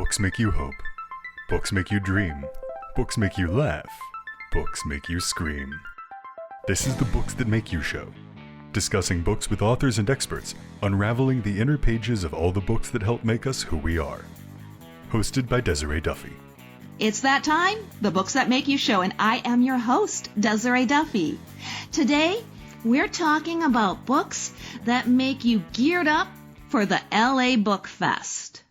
Books make you hope. Books make you dream. Books make you laugh. Books make you scream. This is the Books That Make You show, discussing books with authors and experts, unraveling the inner pages of all the books that help make us who we are. Hosted by Desiree Duffy. It's that time, the Books That Make You show, and I am your host, Desiree Duffy. Today, we're talking about books that make you geared up for the LA Bookfest.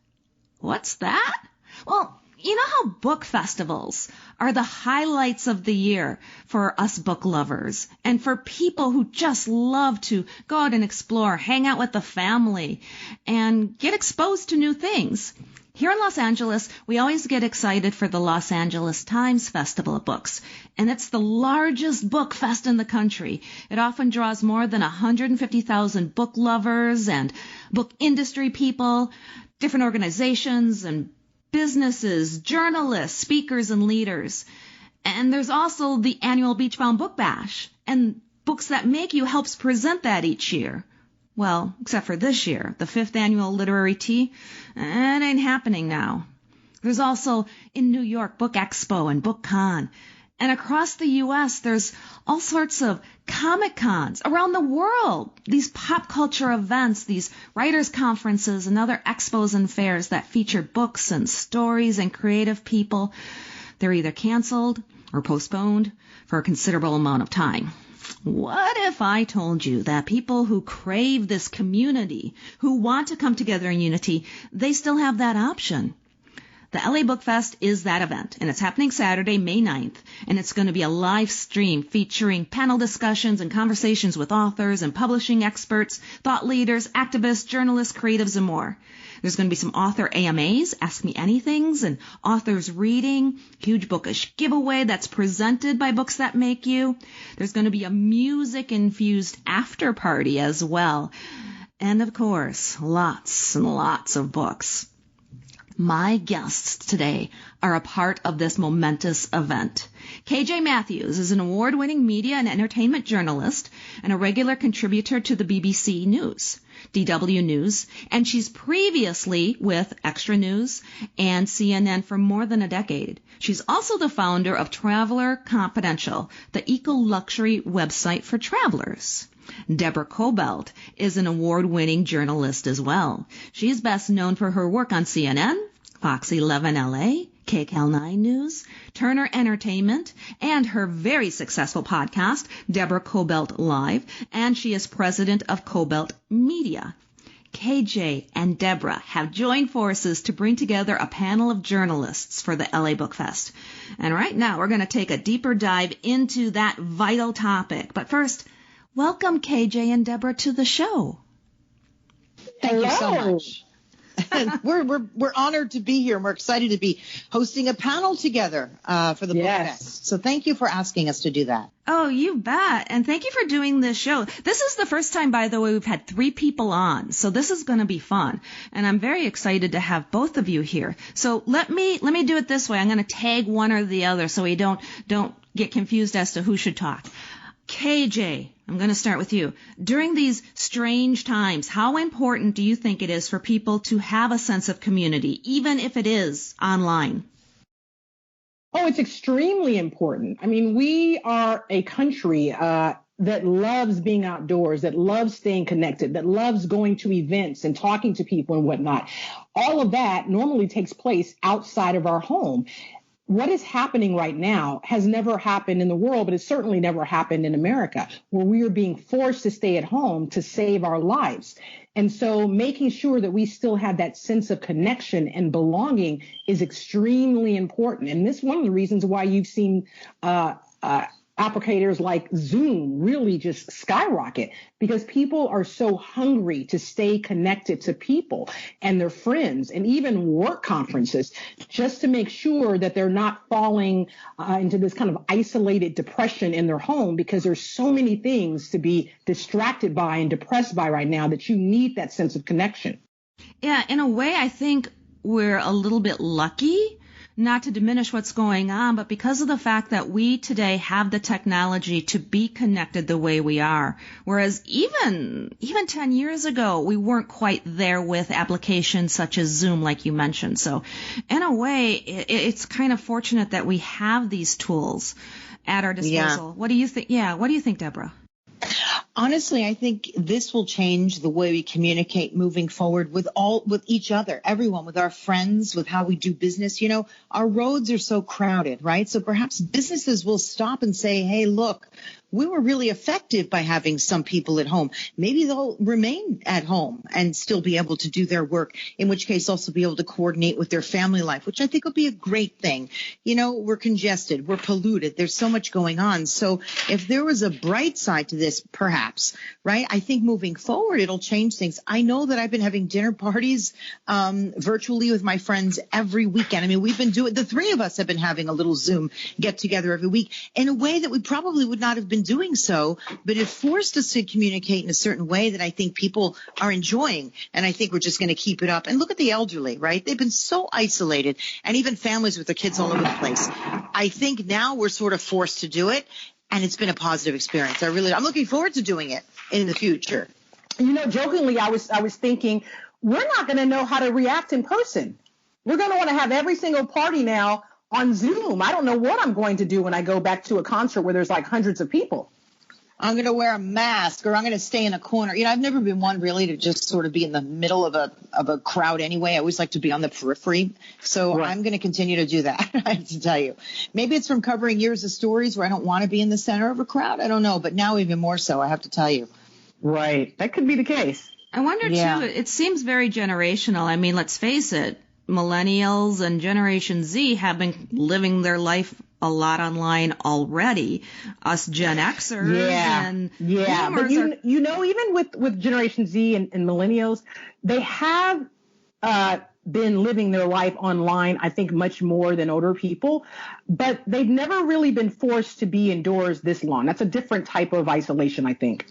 What's that? Well, you know how book festivals are the highlights of the year for us book lovers and for people who just love to go out and explore, hang out with the family, and get exposed to new things. Here in Los Angeles, we always get excited for the Los Angeles Times Festival of Books, and it's the largest book fest in the country. It often draws more than 150,000 book lovers and book industry people, different organizations and businesses, journalists, speakers, and leaders. And there's also the annual Beachbound Book Bash, and Books That Make You helps present that each year. Well, except for this year, the 5th annual Literary Tea, it ain't happening now. There's also, in New York, BookExpo and BookCon. And across the U.S., there's all sorts of ComicCons around the world. These pop culture events, these writers' conferences, and other expos and fairs that feature books and stories and creative people. They're either canceled or postponed for a considerable amount of time. What if I told you that people who crave this community, who want to come together in unity, they still have that option? The LA Book Fest is that event, and it's happening Saturday, May 9th, and it's going to be a live stream featuring panel discussions and conversations with authors and publishing experts, thought leaders, activists, journalists, creatives, and more. There's going to be some author AMAs, Ask Me Anythings, and authors reading, huge bookish giveaway that's presented by Books That Make You. There's going to be a music-infused after party as well. And of course, lots and lots of books. My guests today are a part of this momentous event. KJ Matthews is an award-winning media and entertainment journalist and a regular contributor to the BBC News, DW News, and she's previously with Extra News and CNN for more than a decade. She's also the founder of Traveler Confidential, the eco-luxury website for travelers. Deborah Kobylt is an award-winning journalist as well. She is best known for her work on CNN, Fox 11 LA, KCAL 9 News, Turner Entertainment, and her very successful podcast, Deborah Kobylt Live, and she is president of Kobylt Media. KJ and Deborah have joined forces to bring together a panel of journalists for the LA Book Fest. And right now, we're going to take a deeper dive into that vital topic. But first, welcome KJ and Deborah to the show. Thank you so much. we're honored to be here, and we're excited to be hosting a panel together for the Bookfest. So thank you for asking us to do that. Oh, you bet. And thank you for doing this show. This is the first time, by the way, we've had 3 people on. So this is going to be fun. And I'm very excited to have both of you here. So let me do it this way. I'm going to tag one or the other so we don't get confused as to who should talk. KJ, I'm going to start with you. During these strange times, how important do you think it is for people to have a sense of community, even if it is online? Oh, it's extremely important. I mean, we are a country that loves being outdoors, that loves staying connected, that loves going to events and talking to people and whatnot. All of that normally takes place outside of our home. What is happening right now has never happened in the world, but it's certainly never happened in America, where we are being forced to stay at home to save our lives. And so making sure that we still have that sense of connection and belonging is extremely important. And this is one of the reasons why you've seen applicators like Zoom really just skyrocket, because people are so hungry to stay connected to people and their friends and even work conferences, just to make sure that they're not falling into this kind of isolated depression in their home, because there's so many things to be distracted by and depressed by right now that you need that sense of connection. Yeah, in a way, I think we're a little bit lucky not to diminish what's going on, but because of the fact that we today have the technology to be connected the way we are, whereas even 10 years ago, we weren't quite there with applications such as Zoom, like you mentioned. So in a way, it's kind of fortunate that we have these tools at our disposal. What do you think? Yeah. What do you think, Deborah? Honestly, I think this will change the way we communicate moving forward with each other, everyone, with our friends, with how we do business. You know, our roads are so crowded, right? So perhaps businesses will stop and say, hey, look, we were really effective by having some people at home. Maybe they'll remain at home and still be able to do their work, in which case also be able to coordinate with their family life, which I think will be a great thing. You know, we're congested, we're polluted, there's so much going on. So if there was a bright side to this, perhaps, right, I think moving forward, it'll change things. I know that I've been having dinner parties virtually with my friends every weekend. I mean, we've been doing, the three of us have been having a little Zoom get together every week in a way that we probably would not have been doing so, but it forced us to communicate in a certain way that I think people are enjoying, and I think we're just going to keep it up. And look at the elderly, right? They've been so isolated, and even families with their kids all over the place. I think now we're sort of forced to do it, and it's been a positive experience. I'm looking forward to doing it in the future. You know, jokingly, I was thinking, we're not going to know how to react in person. We're going to want to have every single party now on Zoom. I don't know what I'm going to do when I go back to a concert where there's like hundreds of people. I'm going to wear a mask, or I'm going to stay in a corner. You know, I've never been one really to just sort of be in the middle of a crowd anyway. I always like to be on the periphery. So right. I'm going to continue to do that, I have to tell you. Maybe it's from covering years of stories where I don't want to be in the center of a crowd. I don't know. But now even more so, I have to tell you. Right. That could be the case. I wonder, too, it seems very generational. I mean, let's face it. Millennials and Generation Z have been living their life a lot online already. Us Gen Xers and but you know, even with Generation Z and millennials, they have been living their life online, I think, much more than older people, but they've never really been forced to be indoors this long. That's a different type of isolation, I think.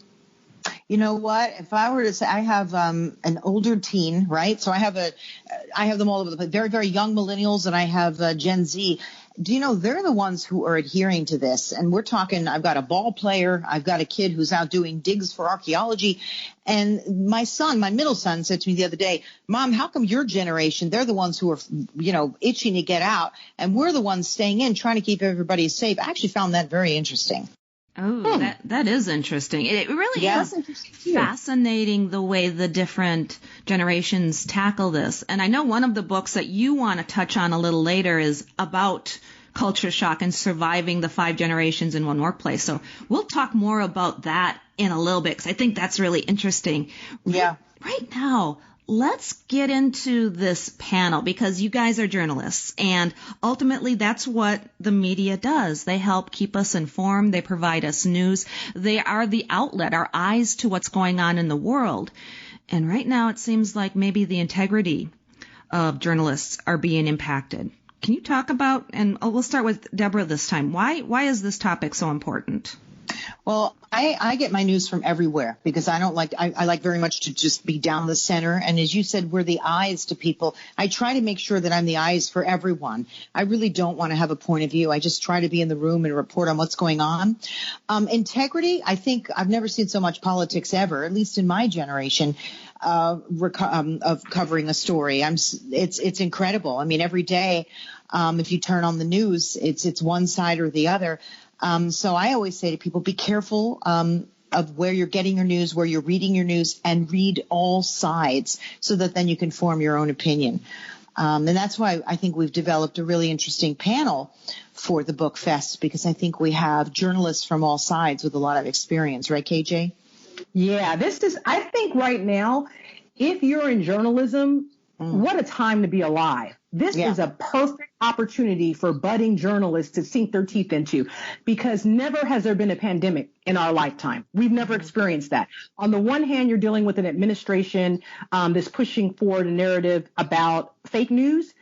You know what? If I were to say, I have an older teen, right? So I have them all over the place. Very, very young millennials, and I have Gen Z. Do you know they're the ones who are adhering to this? And we're talking, I've got a ball player. I've got a kid who's out doing digs for archaeology. And my middle son said to me the other day, Mom, how come your generation, they're the ones who are, you know, itching to get out, and we're the ones staying in, trying to keep everybody safe? I actually found that very interesting. Oh, that is interesting. It really is fascinating the way the different generations tackle this. And I know one of the books that you want to touch on a little later is about culture shock and surviving the 5 generations in one workplace. So we'll talk more about that in a little bit, because I think that's really interesting. Yeah. Right now, let's get into this panel, because you guys are journalists, and ultimately that's what the media does. They help keep us informed. They provide us news. They are the outlet, our eyes to what's going on in the world. And right now it seems like maybe the integrity of journalists are being impacted. Can you talk about, and we'll start with Deborah this time, why is this topic so important? Well, I get my news from everywhere, because I like very much to just be down the center. And as you said, we're the eyes to people. I try to make sure that I'm the eyes for everyone. I really don't want to have a point of view. I just try to be in the room and report on what's going on. Integrity, I think I've never seen so much politics ever, at least in my generation, of covering a story. It's incredible. I mean, every day, if you turn on the news, it's one side or the other. So I always say to people, be careful of where you're getting your news, where you're reading your news, and read all sides so that then you can form your own opinion. And that's why I think we've developed a really interesting panel for the Bookfest, because I think we have journalists from all sides with a lot of experience. Right, KJ? Yeah, I think right now, if you're in journalism, what a time to be alive. This is a perfect opportunity for budding journalists to sink their teeth into, because never has there been a pandemic in our lifetime. We've never experienced that. On the one hand, you're dealing with an administration that's pushing forward a narrative about fake news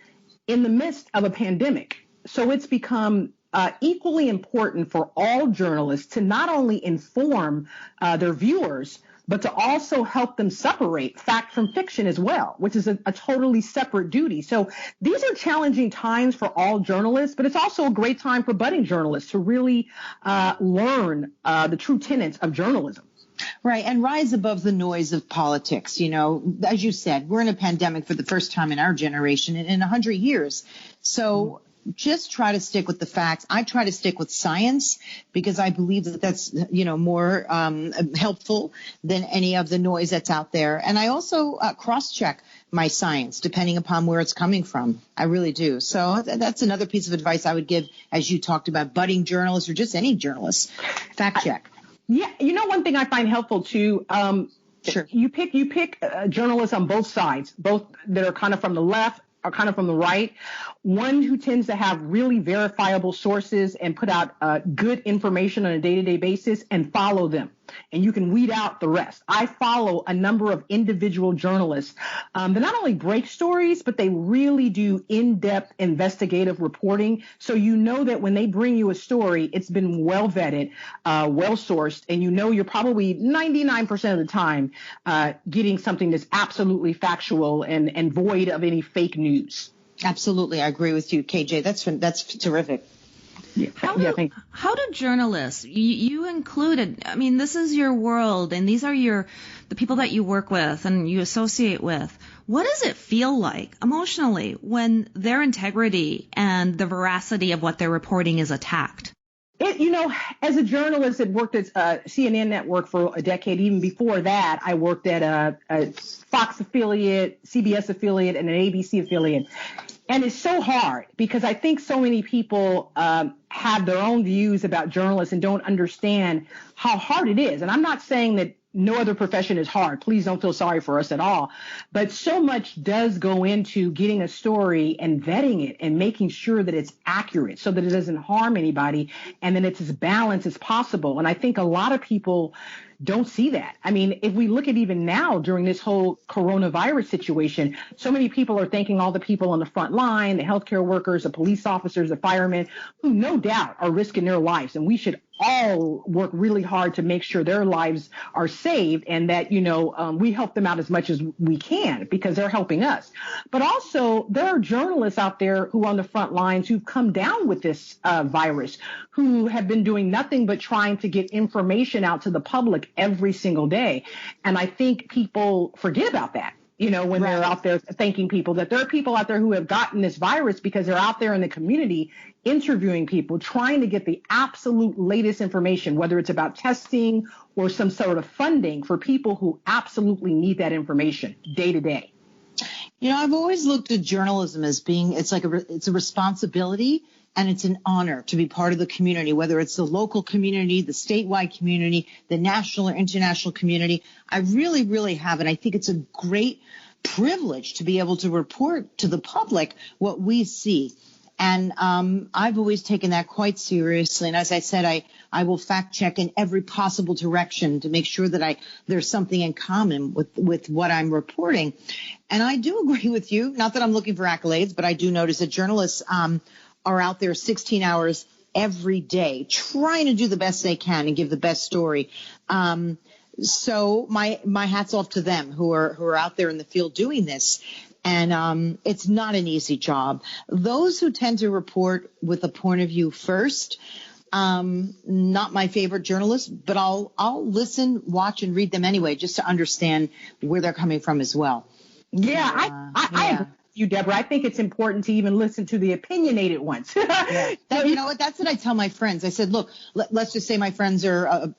in the midst of a pandemic. So it's become equally important for all journalists to not only inform their viewers, but to also help them separate fact from fiction as well, which is a totally separate duty. So these are challenging times for all journalists, but it's also a great time for budding journalists to really learn the true tenets of journalism. Right, and rise above the noise of politics. You know, as you said, we're in a pandemic for the first time in our generation in 100 years. So just try to stick with the facts. I try to stick with science because I believe that that's, you know, more helpful than any of the noise that's out there. And I also cross-check my science depending upon where it's coming from. I really do. So that's another piece of advice I would give as you talked about budding journalists or just any journalists. Fact check. Yeah, you know, one thing I find helpful too, Sure. You pick journalists on both sides, both that are kind of from the left or kind of from the right. One who tends to have really verifiable sources and put out good information on a day-to-day basis, and follow them. And you can weed out the rest. I follow a number of individual journalists that not only break stories, but they really do in-depth investigative reporting. So you know that when they bring you a story, it's been well vetted, well sourced, and you know you're probably 99% of the time getting something that's absolutely factual and void of any fake news. Absolutely. I agree with you, KJ. That's terrific. How do journalists, you included, I mean, this is your world and these are the people that you work with and you associate with. What does it feel like emotionally when their integrity and the veracity of what they're reporting is attacked? You know, as a journalist that worked at CNN Network for a decade, even before that, I worked at a Fox affiliate, CBS affiliate, and an ABC affiliate. And it's so hard because I think so many people have their own views about journalists and don't understand how hard it is. And I'm not saying that no other profession is hard. Please don't feel sorry for us at all. But so much does go into getting a story and vetting it and making sure that it's accurate so that it doesn't harm anybody and then it's as balanced as possible. And I think a lot of people don't see that. I mean, if we look at even now during this whole coronavirus situation, so many people are thanking all the people on the front line, the healthcare workers, the police officers, the firemen, who no doubt are risking their lives. And we should all work really hard to make sure their lives are saved and that, you know, we help them out as much as we can because they're helping us. But also there are journalists out there who are on the front lines who've come down with this virus, who have been doing nothing but trying to get information out to the public every single day. And I think people forget about that. You know, when they're out there thanking people, that there are people out there who have gotten this virus because they're out there in the community interviewing people, trying to get the absolute latest information, whether it's about testing or some sort of funding for people who absolutely need that information day to day. You know, I've always looked at journalism as being, it's a responsibility and it's an honor to be part of the community, whether it's the local community, the statewide community, the national or international community. I really, really have. And I think it's a great privilege to be able to report to the public what we see. And I've always taken that quite seriously. And as I said, I will fact check in every possible direction to make sure that there's something in common with what I'm reporting. And I do agree with you, not that I'm looking for accolades, but I do notice that journalists are out there 16 hours every day trying to do the best they can and give the best story. So my hat's off to them who are out there in the field doing this. And it's not an easy job. Those who tend to report with a point of view first, not my favorite journalists, but I'll listen, watch, and read them anyway, just to understand where they're coming from as well. Yeah, I agree with you, Deborah. I think it's important to even listen to the opinionated ones. Yeah. You know what? That's what I tell my friends. I said, look, let's just say my friends are, on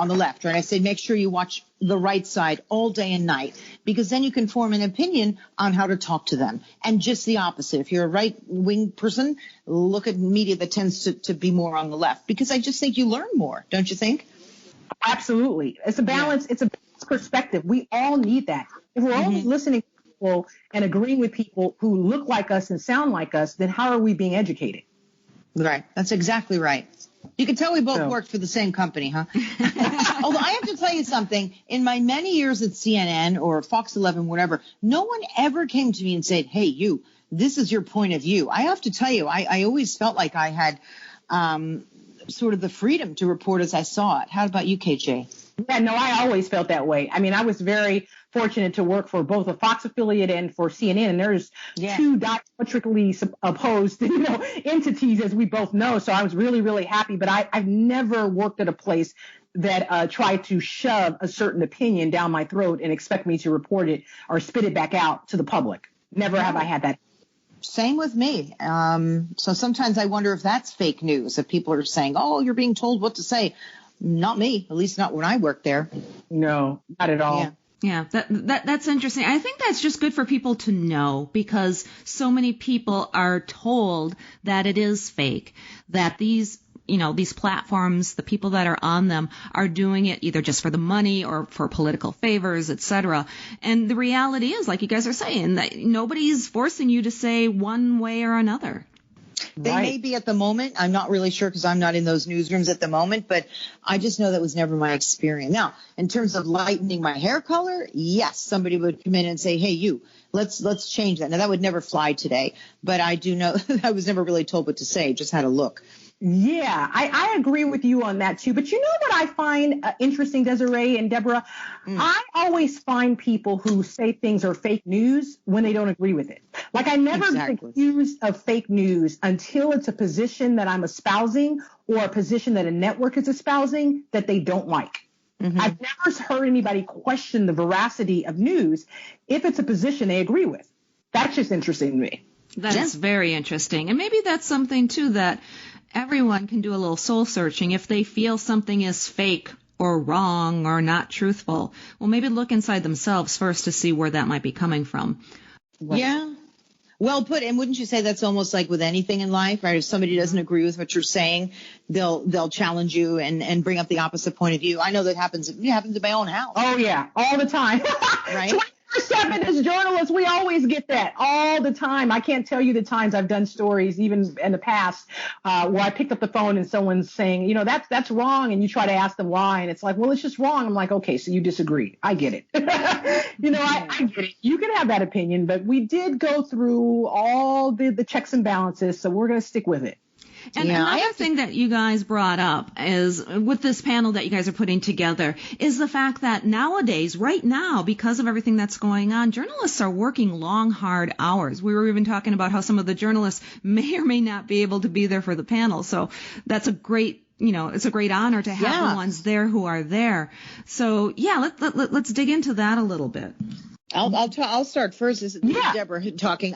the left, right? I say, make sure you watch the right side all day and night, because then you can form an opinion on how to talk to them. And just the opposite. If you're a right-wing person, look at media that tends to be more on the left, because I just think you learn more. Don't you think? Absolutely. It's a balance. Yeah. It's a balanced perspective. We all need that. If we're only listening to people and agreeing with people who look like us and sound like us, then how are we being educated? Right. That's exactly right. You can tell we both worked for the same company, huh? Although I have to tell you something. In my many years at CNN or Fox 11, whatever, no one ever came to me and said, hey, you, this is your point of view. I have to tell you, I always felt like I had sort of the freedom to report as I saw it. How about you, KJ? Yeah, no, I always felt that way. I mean, I was very fortunate to work for both a Fox affiliate and for CNN, and there's two diametrically opposed, entities, as we both know. So I was really, really happy. But I've never worked at a place that tried to shove a certain opinion down my throat and expect me to report it or spit it back out to the public. Never have I had that. Same with me. So sometimes I wonder if that's fake news, if people are saying, oh, you're being told what to say. Not me, at least not when I worked there. No, not at all. Yeah, that's interesting. I think that's just good for people to know, because so many people are told that it is fake, that these platforms, the people that are on them are doing it either just for the money or for political favors, etc. And the reality is, like you guys are saying, that nobody's forcing you to say one way or another. They may be at the moment. I'm not really sure because I'm not in those newsrooms at the moment, but I just know that was never my experience. Now, in terms of lightening my hair color, yes, somebody would come in and say, hey, let's change that. Now, that would never fly today, but I do know I was never really told what to say, just had a look. Yeah, I agree with you on that too. But you know what I find interesting, Desiree and Deborah? I always find people who say things are fake news when they don't agree with it. Like, I never get accused of fake news until it's a position that I'm espousing or a position that a network is espousing that they don't like. Mm-hmm. I've never heard anybody question the veracity of news if it's a position they agree with. That's just interesting to me. That's very interesting. And maybe that's something too that everyone can do a little soul searching. If they feel something is fake or wrong or not truthful, well, maybe look inside themselves first to see where that might be coming from. Yeah. Well put. And wouldn't you say that's almost like with anything in life, right? If somebody doesn't agree with what you're saying, they'll challenge you and bring up the opposite point of view. I know that happens. It happens in my own house. Oh, yeah. All the time. Right? 24/7 as journalists, we always get that all the time. I can't tell you the times I've done stories, even in the past, where I picked up the phone and someone's saying, that's wrong. And you try to ask them why. And it's like, well, it's just wrong. I'm like, okay, so you disagree. I get it. I get it. You can have that opinion, but we did go through all the checks and balances. So we're going to stick with it. And another thing that you guys brought up is with this panel that you guys are putting together is the fact that nowadays, right now, because of everything that's going on, journalists are working long, hard hours. We were even talking about how some of the journalists may or may not be able to be there for the panel. So that's a great, it's a great honor to have the ones there who are there. So let's dig into that a little bit. I'll start first. This is Deborah talking.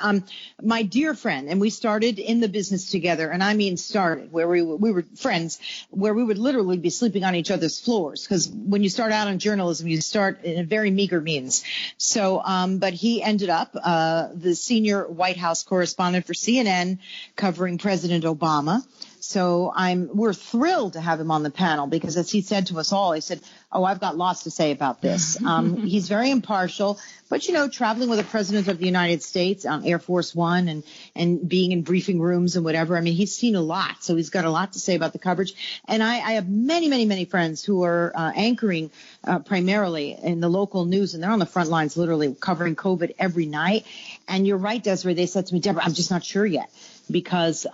My dear friend, and we started in the business together, and I mean started where we were friends, where we would literally be sleeping on each other's floors, because when you start out in journalism, you start in a very meager means. So, but he ended up the senior White House correspondent for CNN, covering President Obama. So we're thrilled to have him on the panel because, as he said to us all, he said, oh, I've got lots to say about this. He's very impartial, but, traveling with the President of the United States on Air Force One and being in briefing rooms and whatever, I mean, he's seen a lot. So he's got a lot to say about the coverage. And I have many, many, many friends who are anchoring primarily in the local news, and they're on the front lines literally covering COVID every night. And you're right, Desiree, they said to me, Deborah, I'm just not sure yet because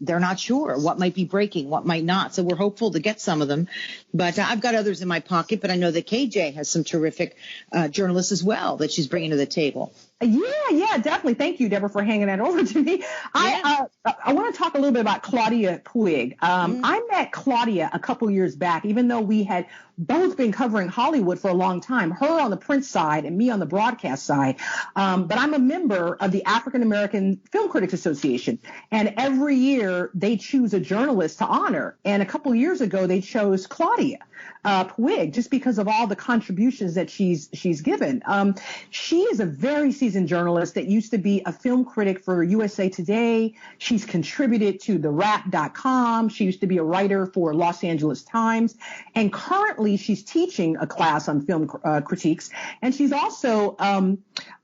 they're not sure what might be breaking, what might not. So we're hopeful to get some of them. But I've got others in my pocket. But I know that KJ has some terrific journalists as well that she's bringing to the table. Yeah, definitely. Thank you, Deborah, for hanging that over to me. I want to talk a little bit about Claudia Puig. I met Claudia a couple years back, even though we had both been covering Hollywood for a long time, her on the print side and me on the broadcast side. But I'm a member of the African American Film Critics Association, and every year they choose a journalist to honor. And a couple years ago, they chose Claudia Puig just because of all the contributions that she's given. She is a very seasoned journalist that used to be a film critic for USA Today. She's contributed to TheWrap.com. She used to be a writer for Los Angeles Times. And currently she's teaching a class on film critiques. And she's also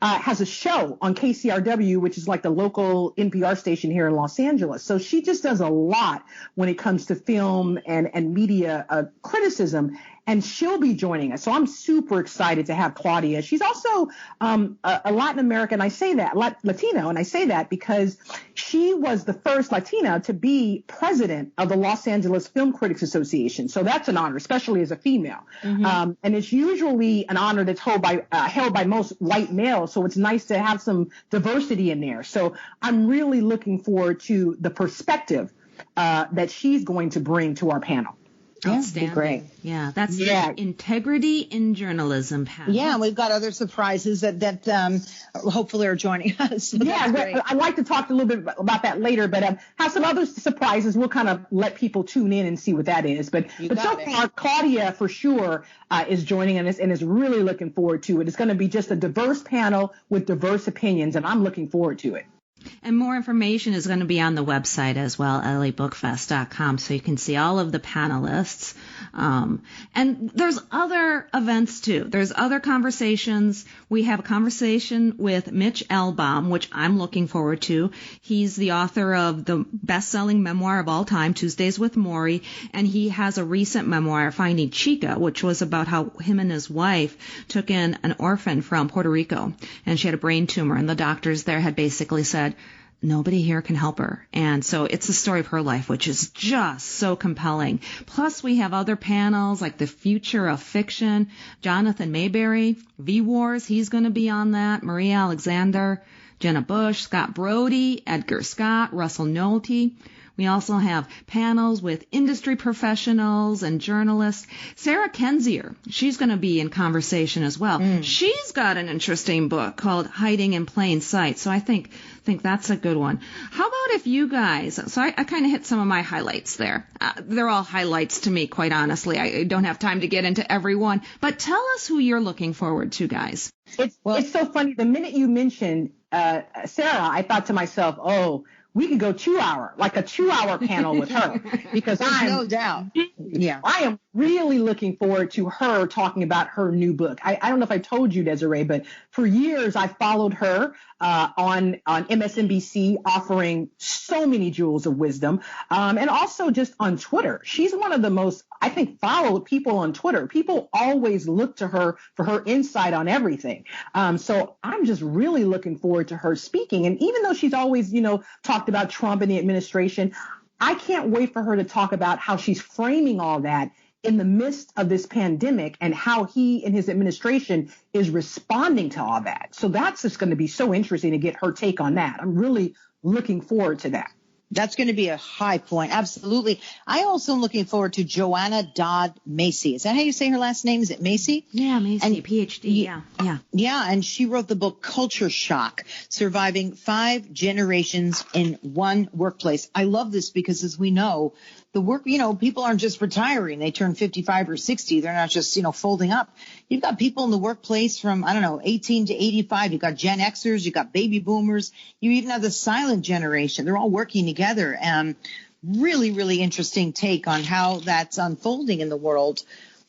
has a show on KCRW, which is like the local NPR station here in Los Angeles. So she just does a lot when it comes to film and media criticism. And she'll be joining us. So I'm super excited to have Claudia. She's also a Latin American. I say that, Latino, and I say that because she was the first Latina to be president of the Los Angeles Film Critics Association. So that's an honor, especially as a female. Mm-hmm. And it's usually an honor that's held by most white males. So it's nice to have some diversity in there. So I'm really looking forward to the perspective that she's going to bring to our panel. Outstanding. Great. Yeah, that's the Integrity in Journalism panel. Yeah, and we've got other surprises that hopefully are joining us. So I'd like to talk a little bit about that later, but have some other surprises. We'll kind of let people tune in and see what that is. But so far, Claudia for sure is joining us and is really looking forward to it. It's going to be just a diverse panel with diverse opinions, and I'm looking forward to it. And more information is going to be on the website as well, labookfest.com, so you can see all of the panelists. And there's other events too. There's other conversations. We have a conversation with Mitch Albom, which I'm looking forward to. He's the author of the best-selling memoir of all time, Tuesdays with Morrie, and he has a recent memoir, Finding Chica, which was about how him and his wife took in an orphan from Puerto Rico, and she had a brain tumor, and the doctors there had basically said, nobody here can help her. And so it's the story of her life, which is just so compelling. Plus, we have other panels like The Future of Fiction. Jonathan Mayberry, V-Wars, he's going to be on that. Maria Alexander, Jenna Bush, Scott Brody, Edgar Scott, Russell Nolte. We also have panels with industry professionals and journalists. Sarah Kendzior, she's going to be in conversation as well. She's got an interesting book called Hiding in Plain Sight, so I think that's a good one. How about if you guys, so I kind of hit some of my highlights there. They're all highlights to me, quite honestly. I don't have time to get into every one, but tell us who you're looking forward to, guys. It's so funny. The minute you mentioned Sarah, I thought to myself, we could go 2 hour, like a 2 hour panel with her, because no doubt. Yeah. I am really looking forward to her talking about her new book. I don't know if I told you, Desiree, but for years I followed her on MSNBC, offering so many jewels of wisdom, and also just on Twitter. She's one of the most, I think, followed people on Twitter. People always look to her for her insight on everything. So I'm just really looking forward to her speaking. And even though she's always, talked about Trump and the administration, I can't wait for her to talk about how she's framing all that in the midst of this pandemic and how he and his administration is responding to all that. So that's just going to be so interesting to get her take on that. I'm really looking forward to that. That's going to be a high point. Absolutely. I also am looking forward to Joanna Dodd Macy. Is that how you say her last name? Is it Macy? Yeah, Macy, and, PhD. Yeah. Yeah, and she wrote the book Culture Shock, Surviving 5 Generations in One Workplace. I love this because, as we know, the work, people aren't just retiring. They turn 55 or 60. They're not just, folding up. You've got people in the workplace from, 18 to 85. You've got Gen Xers. You've got baby boomers. You even have the silent generation. They're all working together. And really, really interesting take on how that's unfolding in the world.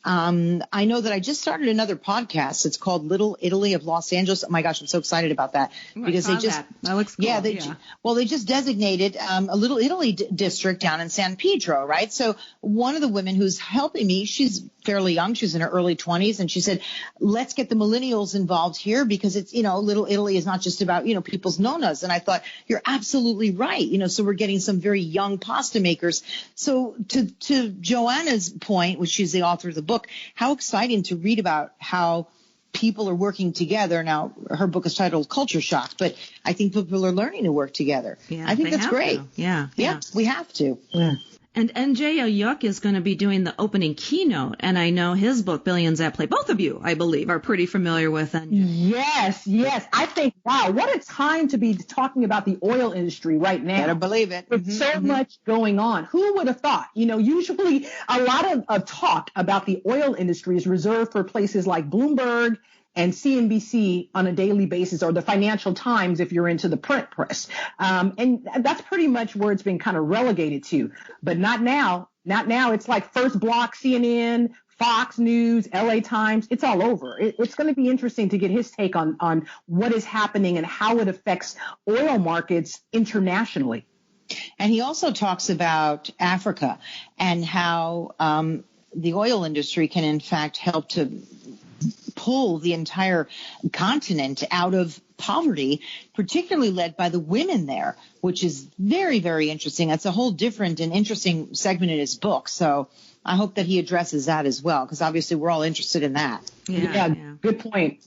I know that I just started another podcast. It's called Little Italy of Los Angeles. Oh my gosh, I'm so excited about that because that looks cool. They just designated a Little Italy district down in San Pedro, right? So one of the women who's helping me, she's fairly young. She's in her early 20s, and she said, "Let's get the millennials involved here because it's Little Italy is not just about people's nonas." And I thought you're absolutely right. So we're getting some very young pasta makers. So to Joanna's point, which she's the author of the book, how exciting to read about how people are working together. Now, her book is titled Culture Shock, but I think people are learning to work together. Yeah, I think that's great. To. Yeah, we have to. Yeah. And NJ Ayuk is going to be doing the opening keynote, and I know his book, Billions at Play. Both of you, I believe, are pretty familiar with NJ. Yes. I think, wow, what a time to be talking about the oil industry right now. Better believe it. With so much going on. Who would have thought? Usually a lot of talk about the oil industry is reserved for places like Bloomberg and CNBC on a daily basis, or the Financial Times if you're into the print press. And that's pretty much where it's been kind of relegated to. But not now. Not now. It's like First Block, CNN, Fox News, LA Times, it's all over. It's going to be interesting to get his take on what is happening and how it affects oil markets internationally. And he also talks about Africa and how the oil industry can, in fact, help to pull the entire continent out of poverty, particularly led by the women there, which is very, very interesting. That's a whole different and interesting segment in his book. So I hope that he addresses that as well, because obviously we're all interested in that. Yeah. Good point.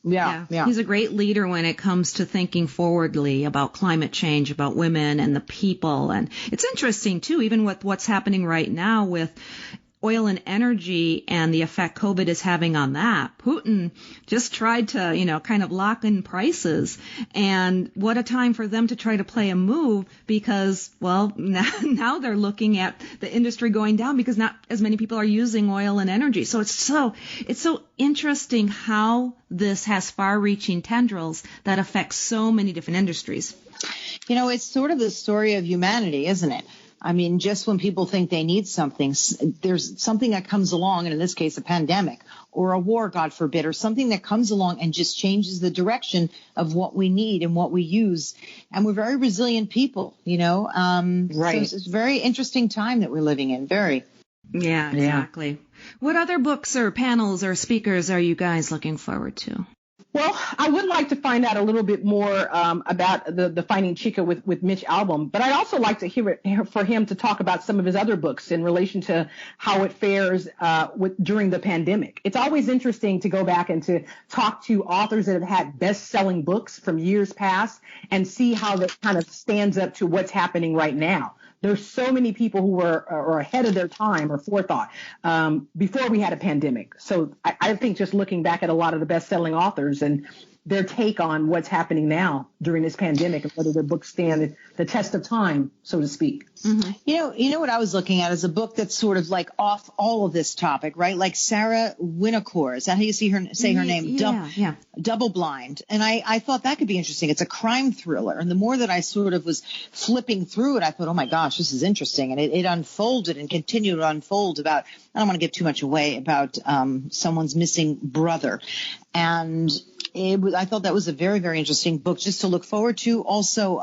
Yeah. He's a great leader when it comes to thinking forwardly about climate change, about women and the people. And it's interesting, too, even with what's happening right now with oil and energy and the effect COVID is having on that. Putin just tried to, kind of lock in prices. And what a time for them to try to play a move because, well, now they're looking at the industry going down because not as many people are using oil and energy. So it's so interesting how this has far-reaching tendrils that affect so many different industries. It's sort of the story of humanity, isn't it? I mean, just when people think they need something, there's something that comes along, and in this case, a pandemic or a war, God forbid, or something that comes along and just changes the direction of what we need and what we use. And we're very resilient people, Right. So it's a very interesting time that we're living in. Very. Yeah, exactly. Yeah. What other books or panels or speakers are you guys looking forward to? Well, I would like to find out a little bit more about the Finding Chica with Mitch album, but I'd also like to hear for him to talk about some of his other books in relation to how it fares during the pandemic. It's always interesting to go back and to talk to authors that have had best-selling books from years past and see how that kind of stands up to what's happening right now. There's so many people who are ahead of their time or forethought before we had a pandemic. So I think just looking back at a lot of the best-selling authors and their take on what's happening now during this pandemic and whether their books stand the test of time, so to speak. Mm-hmm. You know what I was looking at is a book that's sort of like off all of this topic, right? Like Sarah Winocor. Is that how you say her name? Yeah. Double Blind. And I thought that could be interesting. It's a crime thriller. And the more that I sort of was flipping through it, I thought, oh my gosh, this is interesting. And it unfolded and continued to unfold about, I don't want to give too much away, about someone's missing brother. And I thought that was a very, very interesting book just to look forward to. Also,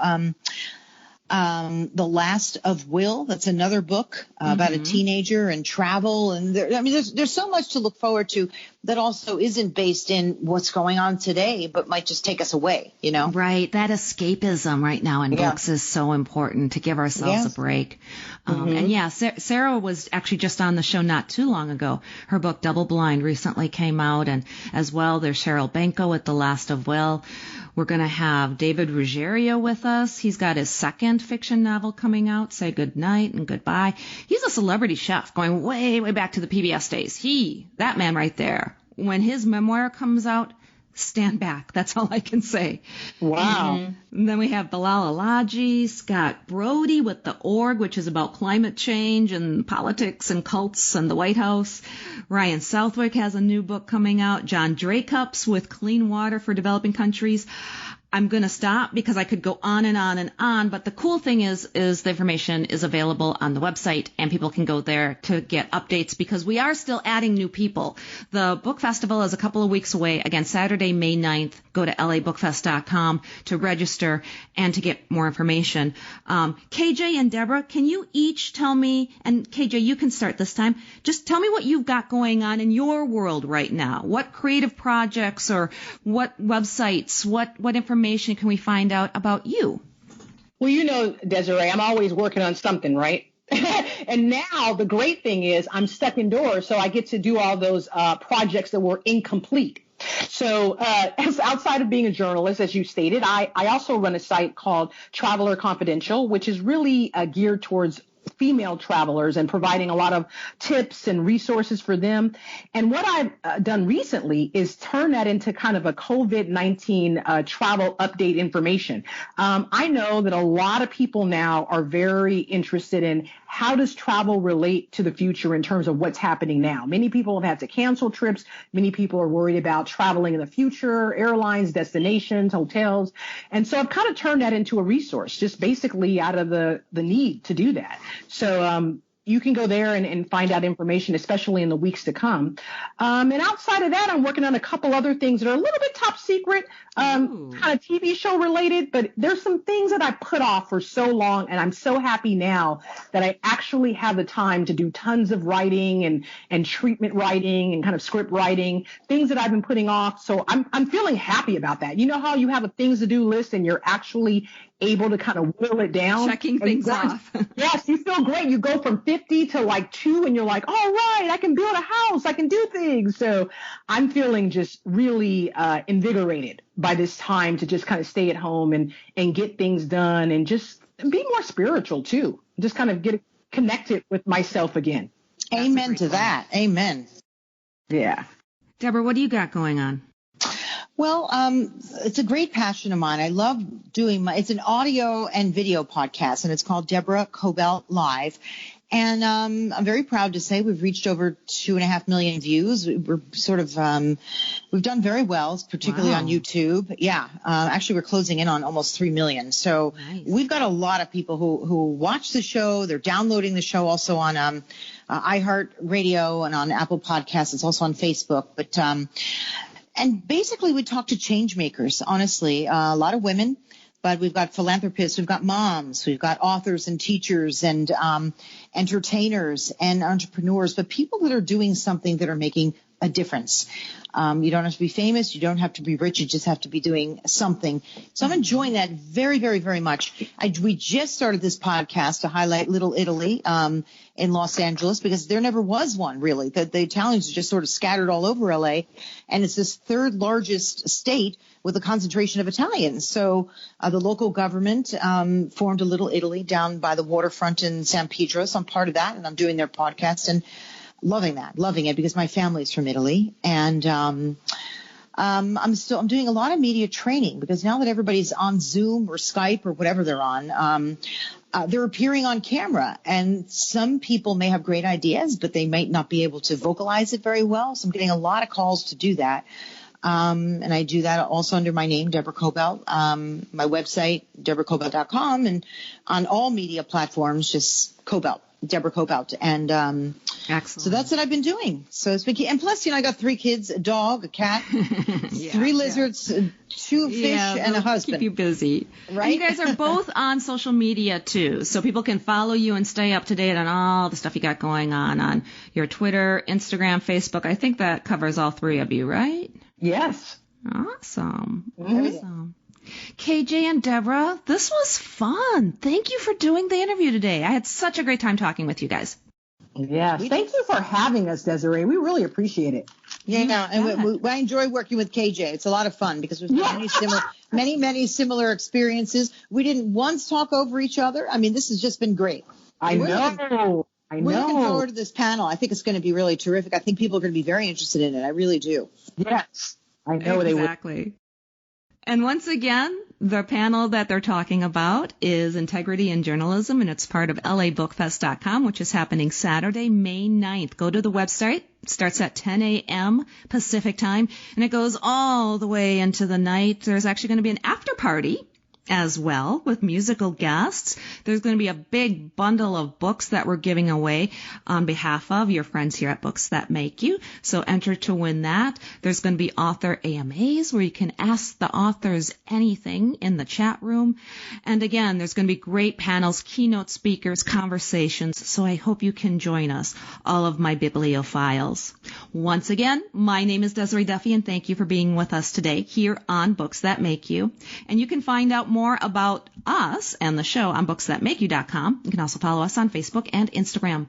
The Last of Will. That's another book about a teenager and travel. And there's so much to look forward to that also isn't based in what's going on today, but might just take us away, Right. That escapism right now in books is so important to give ourselves a break. And Sarah was actually just on the show not too long ago. Her book Double Blind recently came out, and as well there's Cheryl Benko with The Last of Will. We're going to have David Ruggiero with us. He's got his second fiction novel coming out, Say Goodnight and Goodbye. He's a celebrity chef going way, way back to the PBS days. That man right there. When his memoir comes out, stand back. That's all I can say. Wow. And then we have Bilal Alaji, Scott Brody with The Org, which is about climate change and politics and cults and the White House. Ryan Southwick has a new book coming out. John Dracups with Clean Water for Developing Countries. I'm going to stop because I could go on and on and on, but the cool thing is the information is available on the website and people can go there to get updates because we are still adding new people. The book festival is a couple of weeks away. Again, Saturday, May 9th. Go to labookfest.com to register and to get more information. KJ and Deborah, can you each tell me, and KJ, you can start this time, just tell me what you've got going on in your world right now. What creative projects or what websites, what information can we find out about you? Well, Desiree, I'm always working on something, right? And now the great thing is I'm stuck indoors, so I get to do all those projects that were incomplete. So outside of being a journalist, as you stated, I also run a site called Traveler Confidential, which is really geared towards female travelers and providing a lot of tips and resources for them. And what I've done recently is turn that into kind of a COVID-19 travel update information. I know that a lot of people now are very interested in how does travel relate to the future in terms of what's happening now. Many people have had to cancel trips. Many people are worried about traveling in the future, airlines, destinations, hotels. And so I've kind of turned that into a resource, just basically out of the need to do that. So, you can go there and find out information, especially in the weeks to come. And outside of that, I'm working on a couple other things that are a little bit top secret, kind of TV show related, but there's some things that I put off for so long, and I'm so happy now that I actually have the time to do tons of writing and treatment writing and kind of script writing, things that I've been putting off. So I'm feeling happy about that. You know how you have a things to do list and you're actually able to kind of whittle it down. Checking things off. Yes, you feel great. You go from 50 to like 2 and you're like, all right, I can build a house. I can do things. So I'm feeling just really invigorated by this time to just kind of stay at home and get things done and just be more spiritual too. Just kind of get connected with myself again. Amen to that. Amen. Yeah. Deborah, what do you got going on? Well, it's a great passion of mine. I love doing it's an audio and video podcast, and it's called Deborah Kobylt Live. And I'm very proud to say we've reached over 2.5 million views. We're sort of we've done very well, particularly on YouTube. Yeah, actually we're closing in on almost 3 million. So we've got a lot of people who watch the show. They're downloading the show also on iHeartRadio and on Apple Podcasts. It's also on Facebook. But and basically we talk to change makers. Honestly, a lot of women. But we've got philanthropists, we've got moms, we've got authors and teachers and entertainers and entrepreneurs, but people that are doing something that are making a difference. You don't have to be famous. You don't have to be rich. You just have to be doing something. So I'm enjoying that very, very, very much. We just started this podcast to highlight Little Italy in Los Angeles because there never was one, really. The Italians are just sort of scattered all over L.A., and it's this third largest state with a concentration of Italians. So the local government formed a Little Italy down by the waterfront in San Pedro. So I'm part of that, and I'm doing their podcast and loving it because my family's from Italy. And I'm doing a lot of media training because now that everybody's on Zoom or Skype or whatever they're on, they're appearing on camera. And some people may have great ideas, but they might not be able to vocalize it very well. So I'm getting a lot of calls to do that. And I do that also under my name, Deborah Kobylt. My website, deborahkobylt.com, and on all media platforms, just Kobylt, Deborah Kobylt. And excellent. So that's what I've been doing. So it's been, and plus, I got 3 kids, a dog, a cat, 3 lizards, 2 fish, and a husband. Keep you busy. Right? And you guys are both on social media too, so people can follow you and stay up to date on all the stuff you got going on your Twitter, Instagram, Facebook. I think that covers all 3 of you, right? Yes. Awesome. Awesome. KJ and Deborah, this was fun. Thank you for doing the interview today. I had such a great time talking with you guys. Yes. Thank you for having us, Desiree. We really appreciate it. Yeah, and I enjoy working with KJ. It's a lot of fun because we've got many similar experiences. We didn't once talk over each other. I mean, this has just been great. I know. We're looking forward to this panel. I think it's going to be really terrific. I think people are going to be very interested in it. I really do. Yes. I know they would. Exactly. And once again, the panel that they're talking about is Integrity in Journalism, and it's part of labookfest.com, which is happening Saturday, May 9th. Go to the website. It starts at 10 a.m. Pacific time, and it goes all the way into the night. There's actually going to be an after party as well with musical guests. There's going to be a big bundle of books that we're giving away on behalf of your friends here at Books That Make You. So enter to win that. There's going to be author AMAs where you can ask the authors anything in the chat room. And again, there's going to be great panels, keynote speakers, conversations. So I hope you can join us, all of my bibliophiles. Once again, my name is Desiree Duffy, and thank you for being with us today here on Books That Make You. And you can find out more about us and the show on booksthatmakeyou.com. You can also follow us on Facebook and Instagram.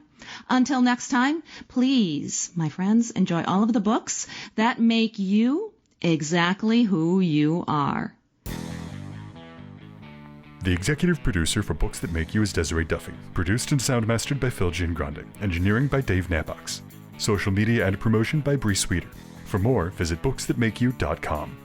Until next time, please, my friends, enjoy all of the books that make you exactly who you are. The executive producer for Books That Make You is Desiree Duffy. Produced and sound mastered by Phil Giangrande. Engineering by Dave Nabox. Social media and promotion by Bree Sweeter. For more, visit booksthatmakeyou.com.